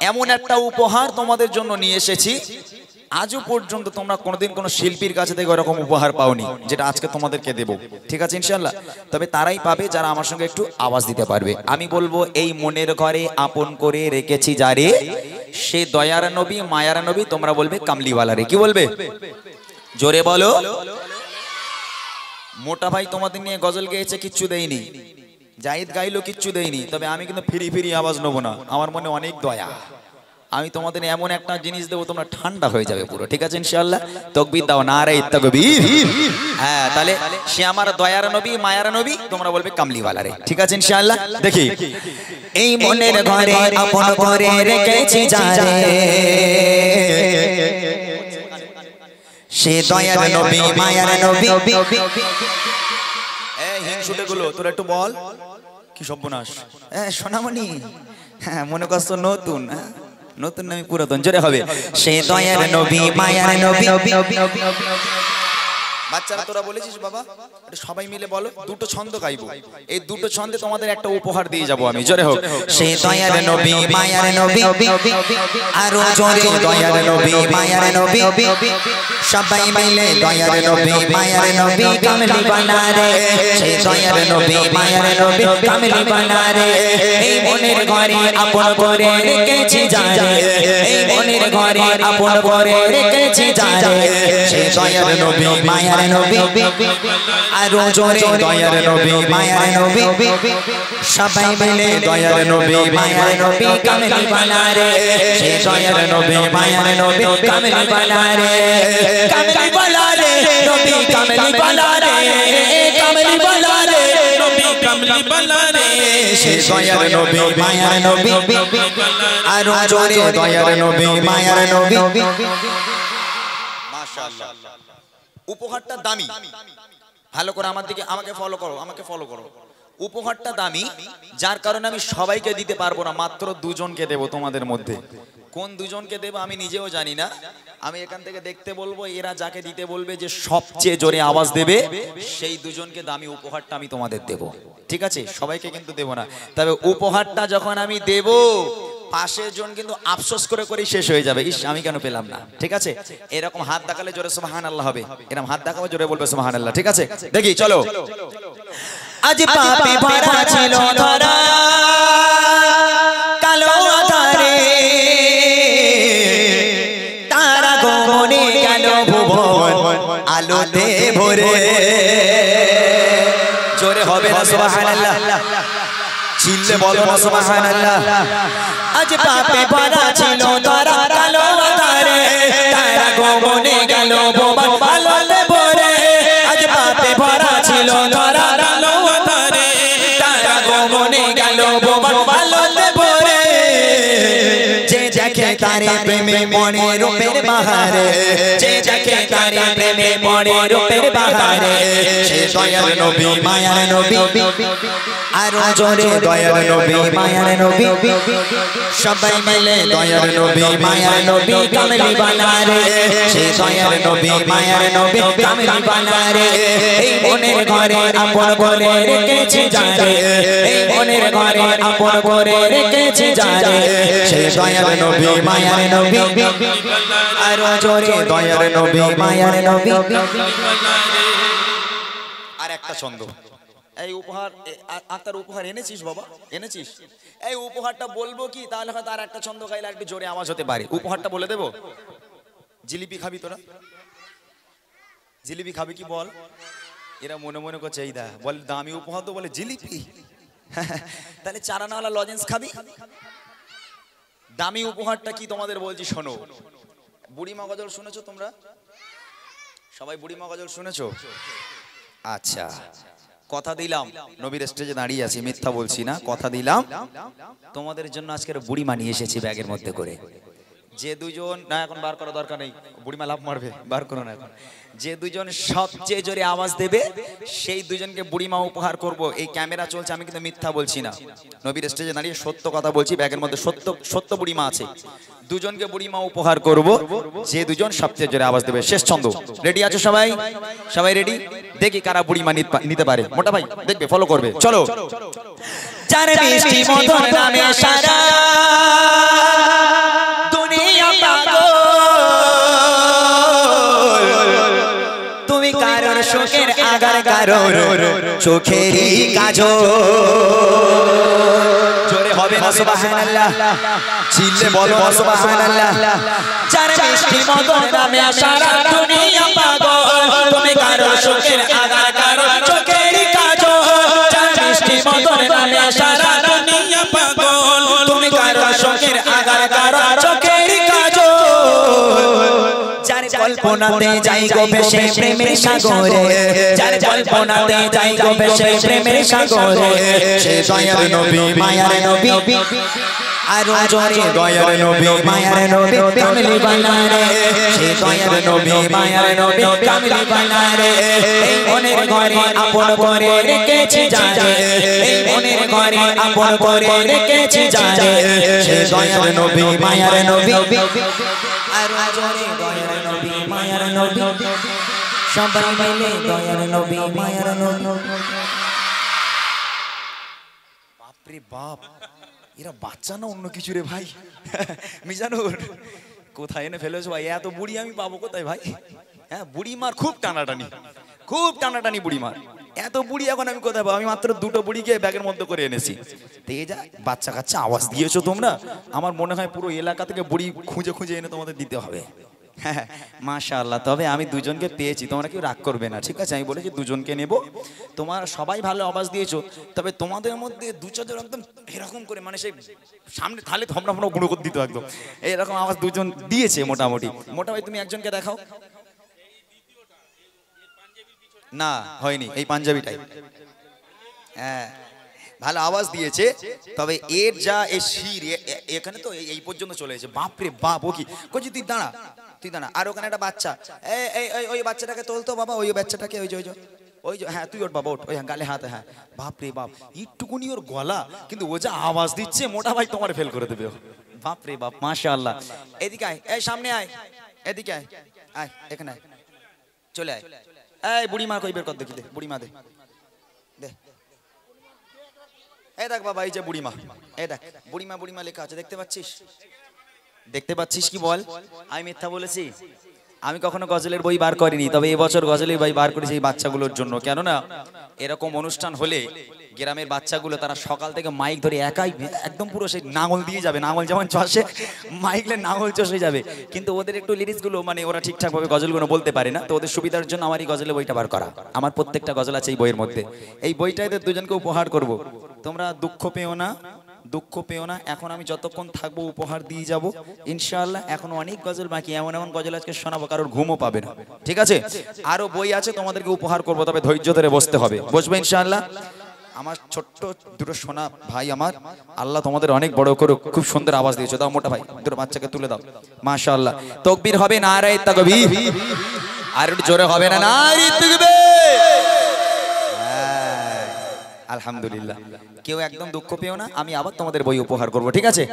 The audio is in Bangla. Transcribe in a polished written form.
এমন একটা উপহার তোমাদের জন্য নিয়ে এসেছি, আজও পর্যন্ত তোমরা কোনোদিন কোনো শিল্পীর কাছে থেকে ওরকম উপহার পাওনি, যেটা আজকে তোমাদেরকে দেব। ঠিক আছে ইনশাআল্লাহ? তবে তারাই পাবে যারা আমার সঙ্গে একটু আওয়াজ দিতে পারবে। আমি বলবো, এই মনের ঘরে আপন করে রেখেছি যারে, সে দয়ার নবী মায়ার নবী। তোমরা বলবে কামলিওয়ালা রে। কি বলবে? জোরে বলো। মোটা ভাই তোমাদের নিয়ে গজল গেয়েছে, কিচ্ছু দেয়নি। জাহিদ গাইলো, কিচ্ছু দেয়নি। তবে আমি কিন্তু ফিরি ফিরি আওয়াজ নেবো না, আমার মনে অনেক দয়া। আমি তোমাদের এমন একটা জিনিস দেবো, তোমরা ঠান্ডা হয়ে যাবে পুরো। ঠিক আছে ইনশাআল্লাহ? তাকবীর দাও, নারে তাকবীর। হ্যাঁ, তাহলে সে আমার দয়ার নবী মায়ার নবী, তোমরা বলবে কামলিওয়ালা রে। ঠিক আছে ইনশাআল্লাহ? দেখি, এই মনের ঘরে আপন করে রেখেছি যারে, সে দয়ার নবী মায়ার নবী। এই হিংসুটে গুলো তোরা একটু বল, কি সর্বনাশ। সোনামণি, হ্যাঁ মনে করছ নতুন, নতুন নামে পুরাতন। জোরে হবে, সে দয়ার নবী মায়ার নবী। বাচ্চারা তোরা বলেছিস বাবা, সবাই মিলে বলো, দুটো ছন্দ গাইবো। এই দুটো ছন্দে তোমাদের একটা উপহার দিয়ে যাবো আমি। জোরে হোক, সে দয়ার নবী মায়ার নবী, আরো জোরে দয়ার নবী মায়ার নবী। সবাই মিলে দয়ার নবী মায়ার নবী কামলিওয়ালা রে, সে দয়ার নবী মায়ার নবী কামলিওয়ালা রে। এই মনের ঘরে আপন করে রেখেছি যারে, এই মনের ঘরে আপন করে রেখেছি যারে, সে দয়ার নবী মায়ার নবী, আরো জোরে দয়ার নবী মায়ার নবী। সবাই মিলে দয়ার নবী মায়ার নবী কামলিওয়ালা রে, সে দয়ার নবী মায়ার নবী কামলিওয়ালা রে। কামলিওয়ালা রে নবী কামলিওয়ালা রে, কামলিওয়ালা রে নবী কামলিওয়ালা রে, সে দয়ার নবী মায়ার নবী, আরো জোরে দয়ার নবী মায়ার নবী। মাশাআল্লাহ, উপহারটা দামি। ভালো করে আমার দিকে, আমাকে ফলো করো, আমাকে ফলো করো। উপহারটা দামি, যার কারণে আমি সবাইকে দিতে পারবো না, মাত্র দুজনকে দেব তোমাদের মধ্যে। কোন দুজনকে দেব আমি নিজেও জানি না। আমি এখান থেকে দেখতে বলবো, এরা যাকে দিতে বলবে যে সবচেয়ে জোরে আওয়াজ দেবে, সেই দুজনকে দামি উপহারটা আমি তোমাদের দেব। ঠিক আছে? সবাইকে কিন্তু দেব না। তবে উপহারটা যখন আমি দেব, পাশের জন কিন্তু আফসোস করে করেই শেষ হয়ে যাবে, ইস আমি কেন পেলাম না। ঠিক আছে? এরকম হাত দেখালে জোরে সুবহানাল্লাহ হবে, এরকম হাত দেখাবো জোরে বলবে সুবহানাল্লাহ। ঠিক আছে? দেখি চলো। আজ পাপে ভরা ছিল ধরা, কালো আধারে তারা গগনে গেল ভুবন আলোতে ভরে। জোরে হবে না সুবহানাল্লাহ? চিল্লে বলো না সুবহানাল্লাহ? আজ পাপে ভরা ছিল ধরা, কালো আধারে তারা গগনে গেল ভুবন আলোতে ভরে। আজ পাপে ভরা ছিল ধরা, কালো আধারে তারা গগনে গেল ভুবন আলোতে ভরে। যে দেখে তারে প্রেমে মনে রূপের বাহারে, যে দেখে তারে প্রেমে মনে রূপের বাহারে, সে দয়ার নবী মায়ার নবী, আরো জোরে দয়ার নবী মায়ার নবী। সবাই মিলে দয়ার নবী মায়ার নবী কামলিওয়ালা রে, সে দয়ার নবী মায়ার নবী কামলিওয়ালা রে। এই মনের ঘরে আপন করে রেখেছি যারে, এই মনের ঘরে আপন করে রেখেছি যারে, সে দয়ার নবী মায়ার নবী, আরো জোরে দয়ার নবী মায়ার নবী। আর একটা ছন্দ। এই উপহার, আত্মার উপহার এনেছিস বাবা? এনেছিস? এই উপহারটা বলবো কি, তাহলে হয়তো আর একটা ছন্দ গাইলে একটু জোরে আওয়াজ হতে পারে। উপহারটা বলে দেবো। জিলিপি খাবি তোরা? জিলিপি খাবি কি বল? এরা মনে মনে করছে এই দা বল দামি উপহার তো বলে জিলিপি। তাহলে চারানাওয়ালা লজেন্স খাবি? দামি উপহারটা কি তোমাদের বলছি শোনো। বুড়িমা গজল শুনেছো তোমরা? সবাই বুড়িমা গজল শুনেছো? আচ্ছা, কথা দিলাম, নবীর স্টেজে দাঁড়িয়ে আছি, মিথ্যা বলছি না, কথা দিলাম তোমাদের জন্য আজকের বুড়িমা নিয়ে এসেছি ব্যাগের মধ্যে করে। যে দুজন, না এখন বার করা দরকার নেই, বুড়িমা লাভ মারবে, বার করো না এখন। যে দুজন সবচেয়ে জোরে আওয়াজ দেবে, সেই দুজনকে বুড়িমা উপহার করব। এই ক্যামেরা চলছে, আমি কিন্তু মিথ্যা বলছি না, নবীর স্টেজে দাঁড়িয়ে সত্য কথা বলছি। ব্যাগের মধ্যে সত্য সত্য বুড়িমা আছে, দুজনকে বুড়িমা উপহার করব, যে দুজন সবচেয়ে জোরে আওয়াজ দেবে। শেষ ছন্দ। রেডি আছো সবাই? সবাই রেডি? দেখি কারা বুড়িমা নিতে পারে। মোটা ভাই দেখবে, ফলো করবে, চলো। চার মিষ্টি মধুর নামে সারা কারো চোখেরই কাজল জোরে হবে না সুবহানাল্লাহ চিল্লে বলো না সুবহানাল্লাহ যার মিষ্টি মধুর নামে সারা দুনিয়া পাগল তুমি কারো চোখের আগার কারো চোখেরই কাজল যার মিষ্টি মধুর নামে সারা দুনিয়া পাগল তুমি কারো চোখের আগার কারো চোখেরই কাজল যার কল্পনাতে যাই গো ভেসে প্রেমের সাগরে যার কল্পনাতে যাই গো ভেসে প্রেমের সাগরে সে দয়ার নবী মায়ার নবী আরো জোরে দয়ার নবী মায়ার নবী কামলি বানারে সে দয়ার নবী মায়ার নবী কামলি বানারে এই মনের ঘরে আপন করে রেখেছি জানে এই মনের ঘরে আপন করে রেখেছি জানে সে দয়ার নবী মায়ার নবী আরো জোরে দয়ার নবী মায়ার নবী সবাই মিলে দয়ার নবী মায়ার নবী বাপরে বাপ এরা বাচ্চা না অন্য কিছু রে ভাই মিজানুর কোথায় এনে ফেলেছো ভাই এত বুড়ি আমি পাবো কোথায় ভাই হ্যাঁ বুড়ি মার খুব টানাটানি বুড়ি মার এত বুড়ি এখন আমি কোথায় পাবো আমি মাত্র দুটো বুড়িকে ব্যাগের মধ্যে করে এনেছি দিয়ে যা বাচ্চা কাচ্চা আওয়াজ দিয়েছো তোমরা আমার মনে হয় পুরো এলাকা থেকে বুড়ি খুঁজে খুঁজে এনে তোমাদের দিতে হবে হ্যাঁ মাশাআল্লাহ তবে আমি দুজনকে পেয়েছি তোমরা কেউ রাগ করবে না ঠিক আছে আমি বলেছি দুজনকে নেব তোমরা সবাই ভালো আওয়াজ দিয়েছো তবে তোমাদের মধ্যে দু চারজন একদম এরকম করে মানে সেই সামনে থালে থমরা গুঁড়ো করে দিত একদম এরকম আওয়াজ দুজন দিয়েছে মোটামুটি তুমি একজনকে দেখাও না হয়নি এই পাঞ্জাবিটাই হ্যাঁ ভালো আওয়াজ দিয়েছে তবে এর যা এই শির এখানে তো এই পর্যন্ত চলে এসেছে বাপরে বাপ ও কি কইছি তুই দাঁড়া আর ওখানে একটা বাচ্চা ওই বাচ্চাটাকে তোলতো বাবা ওই বাচ্চাটাকে ওই যে হ্যাঁ তুই ওঠ বাবা ওঠ ওই গালে হাতে হ্যাঁ বাপরে বাপ একটুকুনি ওর গলা কিন্তু ও যা আওয়াজ দিচ্ছে মোটা ভাই তোমার ফেল করে দেবে বাপরে বাপ মাশাআল্লাহ এদিকে আয় এই সামনে আয় এদিকে আয় এখানে আয় চলে আয় এই বুড়ি মা কই বের কর দেখি দে বুড়ি মা দে এই দেখ বাবা এই যে বুড়িমা এই দেখ বুড়িমা লেখা আছে দেখতে পাচ্ছিস কি বল আমি মিথ্যা বলেছি আমি কখনো গজলের বই বার করিনি তবে এবছর গজলের বই বার করেছি এই বাচ্চাগুলোর জন্য কেননা এরকম অনুষ্ঠান হলে গ্রামের বাচ্চাগুলো তারা সকাল থেকে মাইক ধরে একাই একদম পুরো সেই নাঙল দিয়ে যাবে নাঙল যেমন চষে মাইকলে নাঙল চষে যাবে কিন্তু ওদের একটু লিরিক্সগুলো মানে ওরা ঠিকঠাকভাবে গজলগুলো বলতে পারে না তো ওদের সুবিধার জন্য আমার এই গজলের বইটা বার করা আমার প্রত্যেকটা গজল আছে এই বইয়ের মধ্যে এই বইটা এদের দুজনকে উপহার করব তোমরা দুঃখ পেও না এখন আমি যতক্ষণ থাকবো উপহার দিয়ে যাব ইনশাআল্লাহ এখন অনেক গজল বাকি এমন গজল আজকে শোনাবো কারোর ঘুমও পাবে না ঠিক আছে আরো বই আছে তোমাদেরকে উপহার করব তবে ধৈর্য ধরে বসতে হবে বসবে ইনশাআল্লাহ আমার ছোট্ট দুটো সোনা ভাই আমার আল্লাহ তোমাদের অনেক বড় করুক খুব সুন্দর আওয়াজ দিয়েছো দাও মোটা ভাই দুটো বাচ্চাকে তুলে দাও মাশাআল্লাহ তাকবীর হবে নারায়ে তাকবীর আর একটু জোরে হবে না নারায়ে তাকবীর আলহামদুলিল্লাহ কেউ একদম দুঃখ পেও না আমি আবার তোমাদের বই উপহার করব ঠিক আছে